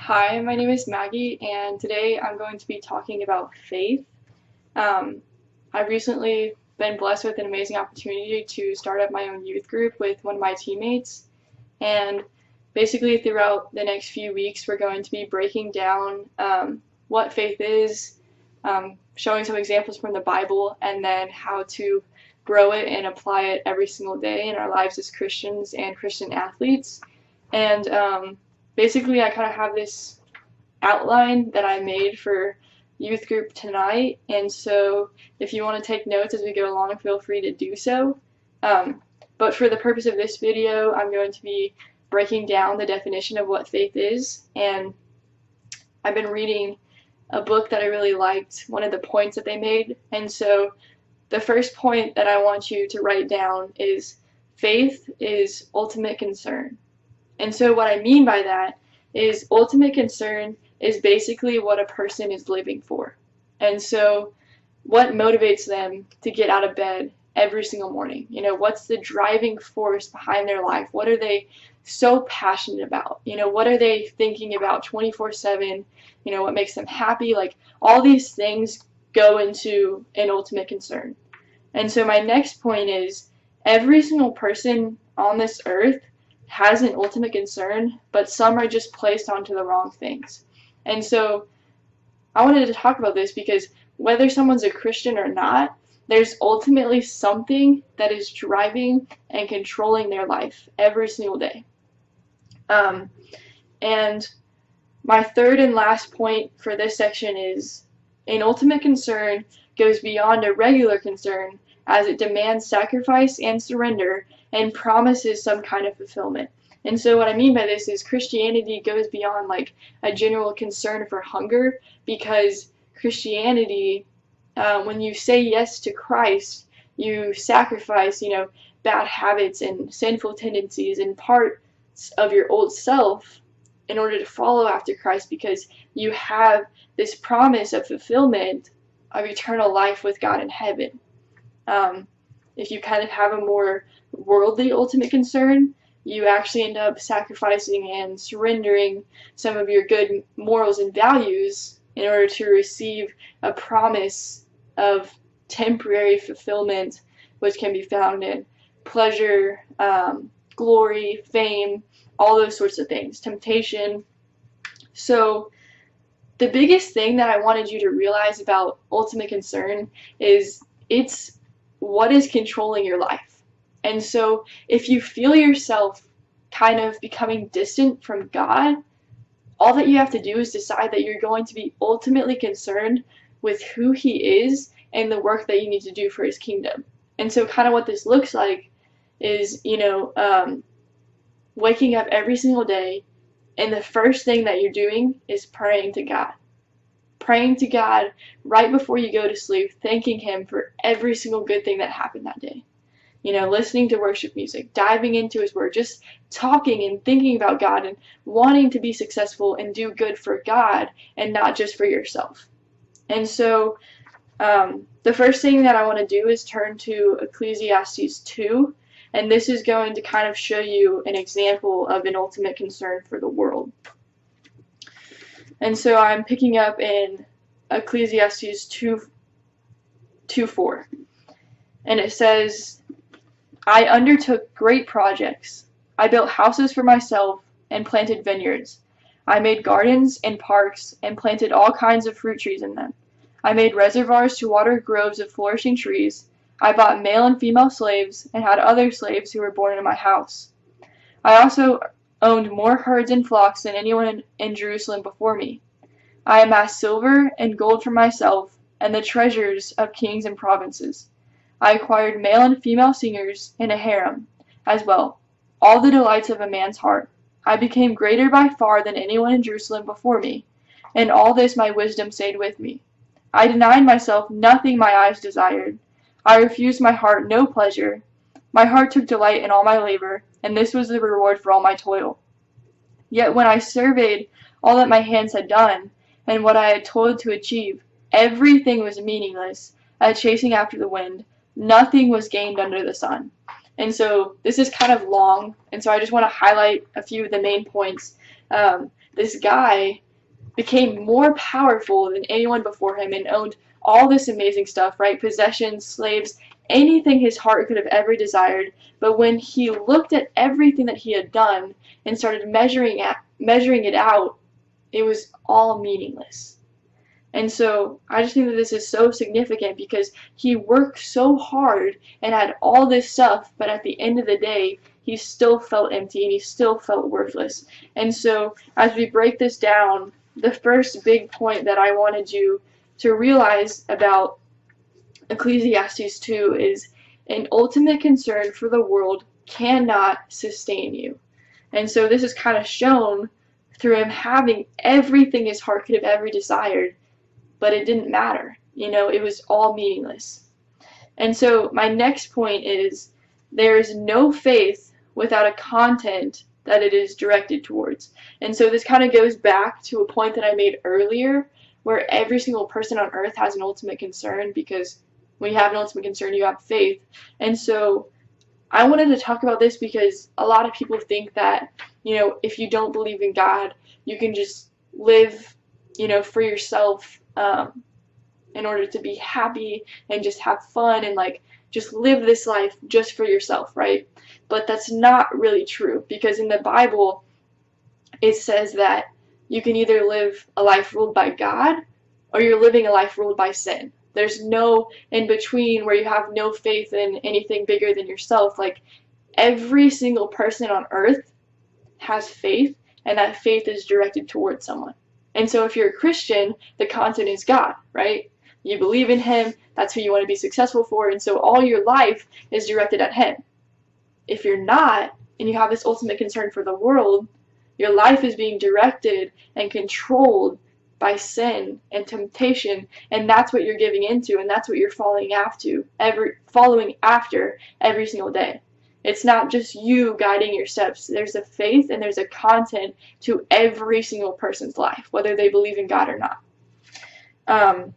Hi, my name is Maggie, and today I'm going to be talking about faith. Um, I've recently been blessed with an amazing opportunity to start up my own youth group with one of my teammates, and basically throughout the next few weeks, we're going to be breaking down what faith is, showing some examples from the Bible, and then how to grow it and apply it every single day in our lives as Christians and Christian athletes. And basically, I kind of have this outline that I made for youth group tonight, and so if you want to take notes as we go along, feel free to do so. But for the purpose of this video, I'm going to be breaking down the definition of what faith is, and I've been reading a book that I really liked, one of the points that they made, and so the first point that I want you to write down is faith is ultimate concern. And so what I mean by that is ultimate concern is basically what a person is living for. And so what motivates them to get out of bed every single morning? What's the driving force behind their life? What are they so passionate about? What are they thinking about 24/7? What makes them happy? Like, all these things go into an ultimate concern. And so my next point is every single person on this earth has an ultimate concern, but some are just placed onto the wrong things. And so I wanted to talk about this because whether someone's a Christian or not, there's ultimately something that is driving and controlling their life every single day. And my third and last point for this section is an ultimate concern goes beyond a regular concern as it demands sacrifice and surrender and promises some kind of fulfillment. And so what I mean by this is Christianity goes beyond like a general concern for hunger, because Christianity, when you say yes to Christ, you sacrifice, bad habits and sinful tendencies and parts of your old self in order to follow after Christ, because you have this promise of fulfillment of eternal life with God in heaven. If you kind of have a more worldly ultimate concern, you actually end up sacrificing and surrendering some of your good morals and values in order to receive a promise of temporary fulfillment, which can be found in pleasure, glory, fame, all those sorts of things, temptation. So the biggest thing that I wanted you to realize about ultimate concern is it's what is controlling your life. And so if you feel yourself kind of becoming distant from God, all that you have to do is decide that you're going to be ultimately concerned with who He is and the work that you need to do for His kingdom. And so kind of what this looks like is, waking up every single day, and the first thing that you're doing is praying to God. Praying to God right before you go to sleep, thanking Him for every single good thing that happened that day. Listening to worship music, diving into His Word, just talking and thinking about God and wanting to be successful and do good for God and not just for yourself. And so the first thing that I want to do is turn to Ecclesiastes 2, and this is going to kind of show you an example of an ultimate concern for the world. And so I'm picking up in Ecclesiastes 2:4. And it says, I undertook great projects. I built houses for myself and planted vineyards. I made gardens and parks and planted all kinds of fruit trees in them. I made reservoirs to water groves of flourishing trees. I bought male and female slaves and had other slaves who were born in my house. I also owned more herds and flocks than anyone in Jerusalem before me. I amassed silver and gold for myself and the treasures of kings and provinces. I acquired male and female singers and a harem as well, all the delights of a man's heart. I became greater by far than anyone in Jerusalem before me, and all this my wisdom stayed with me. I denied myself nothing my eyes desired. I refused my heart no pleasure. My heart took delight in all my labor, and this was the reward for all my toil. Yet when I surveyed all that my hands had done, and what I had toiled to achieve, everything was meaningless, as chasing after the wind. Nothing was gained under the sun. And so this is kind of long, and so I just want to highlight a few of the main points. this guy became more powerful than anyone before him and owned all this amazing stuff, right? Possessions, slaves, anything his heart could have ever desired. But when he looked at everything that he had done and started measuring it out, it was all meaningless. And so I just think that this is so significant because he worked so hard and had all this stuff, but at the end of the day, he still felt empty and he still felt worthless. And so as we break this down, the first big point that I wanted you to realize about Ecclesiastes 2 is an ultimate concern for the world cannot sustain you. And so this is kind of shown through him having everything his heart could have ever desired, but it didn't matter. It was all meaningless. And so my next point is there is no faith without a content that it is directed towards. And so this kind of goes back to a point that I made earlier, where every single person on earth has an ultimate concern, because when you have an ultimate concern, you have faith. And so I wanted to talk about this because a lot of people think that, if you don't believe in God, you can just live, for yourself in order to be happy and just have fun and just live this life just for yourself, right? But that's not really true, because in the Bible it says that you can either live a life ruled by God or you're living a life ruled by sin. There's no in between where you have no faith in anything bigger than yourself. Every single person on earth has faith, and that faith is directed towards someone. And so if you're a Christian, the content is God, right? You believe in him, that's who you want to be successful for, and so all your life is directed at him. If you're not, and you have this ultimate concern for the world, your life is being directed and controlled by sin and temptation, and that's what you're giving into, and that's what you're following after every single day. It's not just you guiding your steps. There's a faith and there's a content to every single person's life, whether they believe in God or not.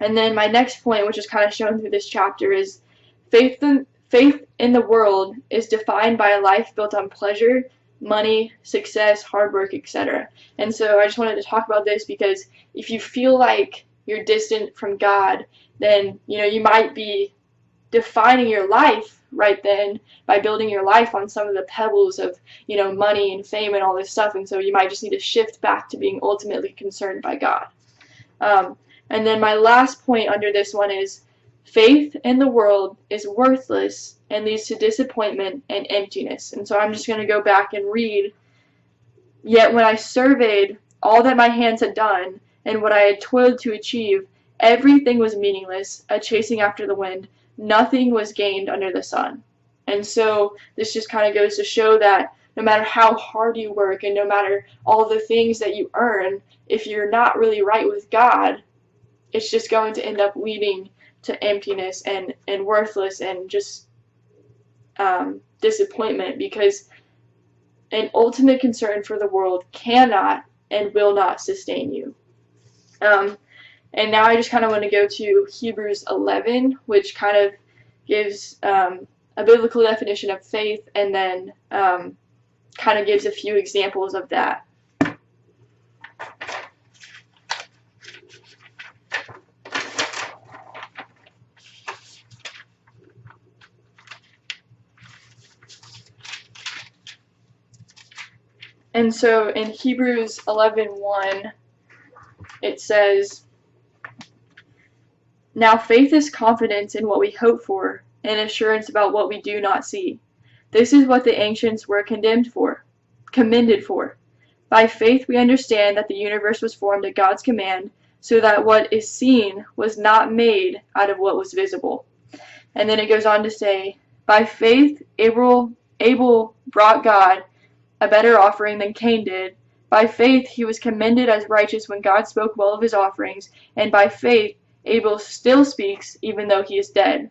And then my next point, which is kind of shown through this chapter, is faith in the world is defined by a life built on pleasure, money, success, hard work, etc. And so I just wanted to talk about this because if you feel like you're distant from God, then you might be defining your life right then by building your life on some of the pebbles of money and fame and all this stuff, and so you might just need to shift back to being ultimately concerned by God. And then my last point under this one is faith in the world is worthless and leads to disappointment and emptiness. And so I'm just going to go back and read, "Yet when I surveyed all that my hands had done and what I had toiled to achieve, everything was meaningless, a chasing after the wind. Nothing was gained under the sun." And so this just kind of goes to show that no matter how hard you work and no matter all the things that you earn, if you're not really right with God, it's just going to end up leading to emptiness and worthless and just disappointment, because an ultimate concern for the world cannot and will not sustain you. And now I just kind of want to go to Hebrews 11, which kind of gives a biblical definition of faith, and then kind of gives a few examples of that. And so in Hebrews 11:1, it says, "Now faith is confidence in what we hope for, and assurance about what we do not see. This is what the ancients were commended for. By faith we understand that the universe was formed at God's command, so that what is seen was not made out of what was visible." And then it goes on to say, "By faith Abel brought God a better offering than Cain did. By faith he was commended as righteous when God spoke well of his offerings, and by faith Abel still speaks even though he is dead."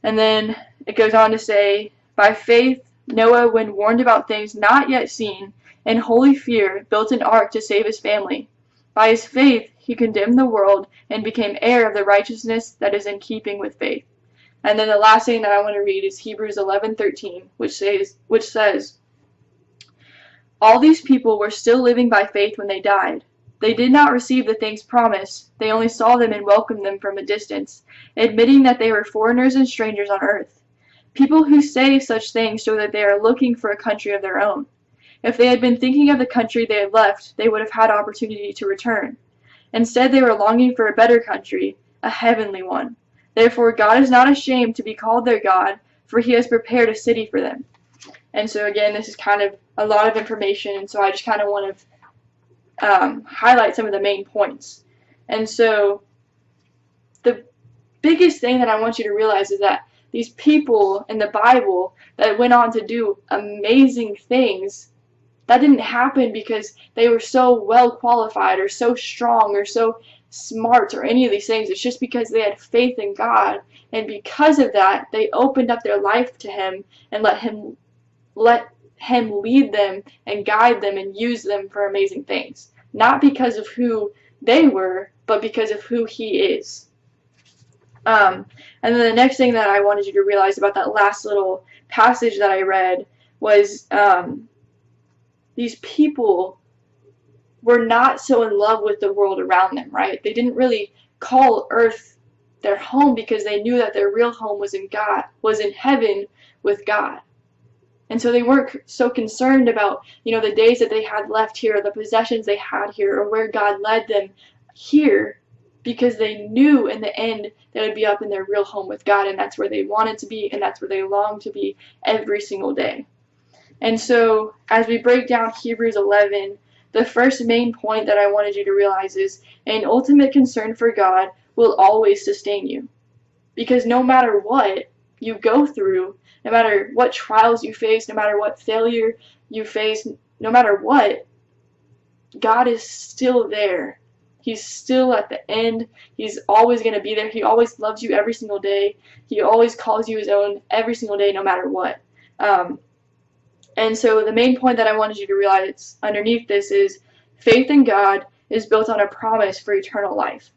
And then it goes on to say, "By faith Noah, when warned about things not yet seen, in holy fear built an ark to save his family. By his faith he condemned the world and became heir of the righteousness that is in keeping with faith." And then the last thing that I want to read is Hebrews 11:13, which says, All these people were still living by faith when they died. They did not receive the things promised. They only saw them and welcomed them from a distance, admitting that they were foreigners and strangers on earth. People who say such things show that they are looking for a country of their own. If they had been thinking of the country they had left, they would have had opportunity to return. Instead, they were longing for a better country, a heavenly one. Therefore, God is not ashamed to be called their God, for he has prepared a city for them. And so again, this is kind of a lot of information, and so I just kind of want to highlight some of the main points. And so the biggest thing that I want you to realize is that these people in the Bible that went on to do amazing things, that didn't happen because they were so well qualified or so strong or so smart or any of these things. It's just because they had faith in God, and because of that, they opened up their life to him and let him lead them and guide them and use them for amazing things. Not because of who they were, but because of who he is. And then the next thing that I wanted you to realize about that last little passage that I read was these people were not so in love with the world around them, right? They didn't really call earth their home because they knew that their real home was in God, was in heaven with God. And so they weren't so concerned about, the days that they had left here, or the possessions they had here, or where God led them here, because they knew in the end they would be up in their real home with God, and that's where they wanted to be, and that's where they longed to be every single day. And so as we break down Hebrews 11, the first main point that I wanted you to realize is an ultimate concern for God will always sustain you. Because no matter what you go through, no matter what trials you face, no matter what failure you face, no matter what, God is still there. He's still at the end. He's always going to be there. He always loves you every single day. He always calls you his own every single day, no matter what. And so the main point that I wanted you to realize underneath this is faith in God is built on a promise for eternal life.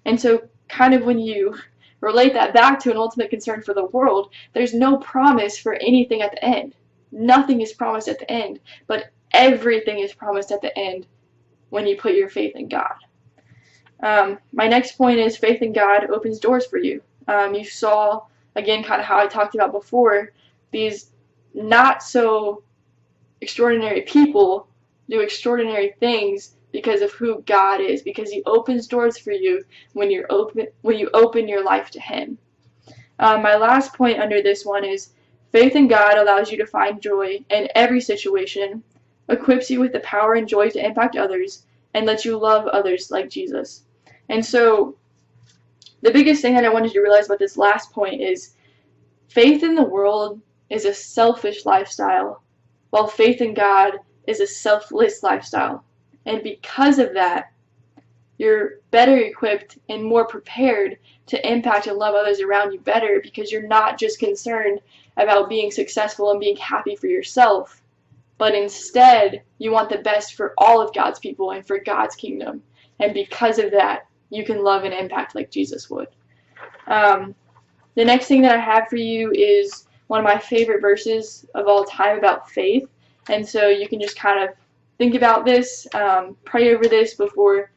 And so kind of when you relate that back to an ultimate concern for the world, there's no promise for anything at the end. Nothing is promised at the end, but everything is promised at the end when you put your faith in God. My next point is faith in God opens doors for you. You saw, again, kind of how I talked about before, these not so extraordinary people do extraordinary things because of who God is, because he opens doors for you when you open your life to him. My last point under this one is faith in God allows you to find joy in every situation, equips you with the power and joy to impact others, and lets you love others like Jesus. And so the biggest thing that I wanted you to realize about this last point is faith in the world is a selfish lifestyle, while faith in God is a selfless lifestyle. And because of that, you're better equipped and more prepared to impact and love others around you better, because you're not just concerned about being successful and being happy for yourself, but instead you want the best for all of God's people and for God's kingdom. And because of that, you can love and impact like Jesus would. The next thing that I have for you is one of my favorite verses of all time about faith. And so you can just kind of think about this, pray over this before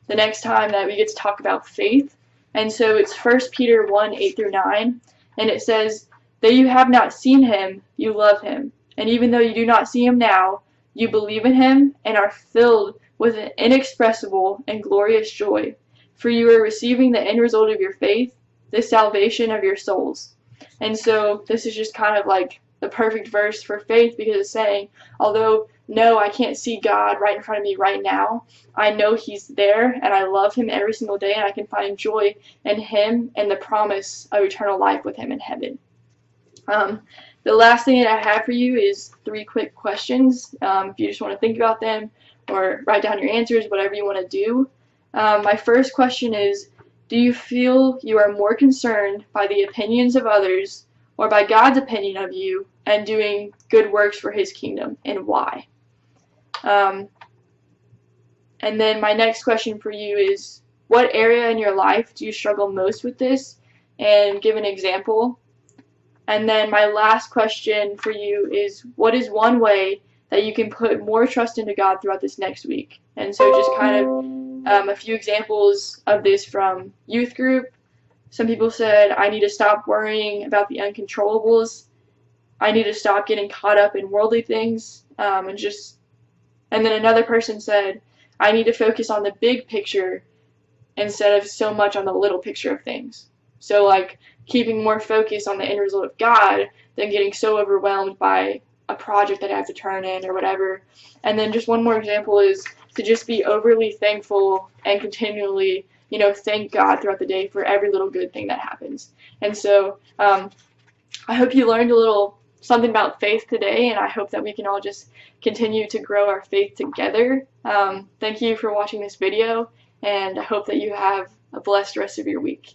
the next time that we get to talk about faith. And so it's 1 Peter 1:8-9, and it says, "Though you have not seen him, you love him. And even though you do not see him now, you believe in him and are filled with an inexpressible and glorious joy. For you are receiving the end result of your faith, the salvation of your souls." And so this is just kind of like the perfect verse for faith, because it's saying, although no, I can't see God right in front of me right now, I know he's there and I love him every single day, and I can find joy in him and the promise of eternal life with him in heaven. The last thing that I have for you is 3 quick questions. If you just want to think about them or write down your answers, whatever you want to do. My first question is, do you feel you are more concerned by the opinions of others or by God's opinion of you and doing good works for his kingdom, and why? And then my next question for you is, what area in your life do you struggle most with this, and give an example? And then my last question for you is, what is one way that you can put more trust into God throughout this next week. And so just kind of a few examples of this from youth group. Some people said, I need to stop worrying about the uncontrollables. I need to stop getting caught up in worldly things. And then another person said, I need to focus on the big picture instead of so much on the little picture of things. So like keeping more focus on the end result of God than getting so overwhelmed by a project that I have to turn in or whatever. And then just one more example is to just be overly thankful and continually, thank God throughout the day for every little good thing that happens. And so I hope you learned a little something about faith today, and I hope that we can all just continue to grow our faith together. Thank you for watching this video, and I hope that you have a blessed rest of your week.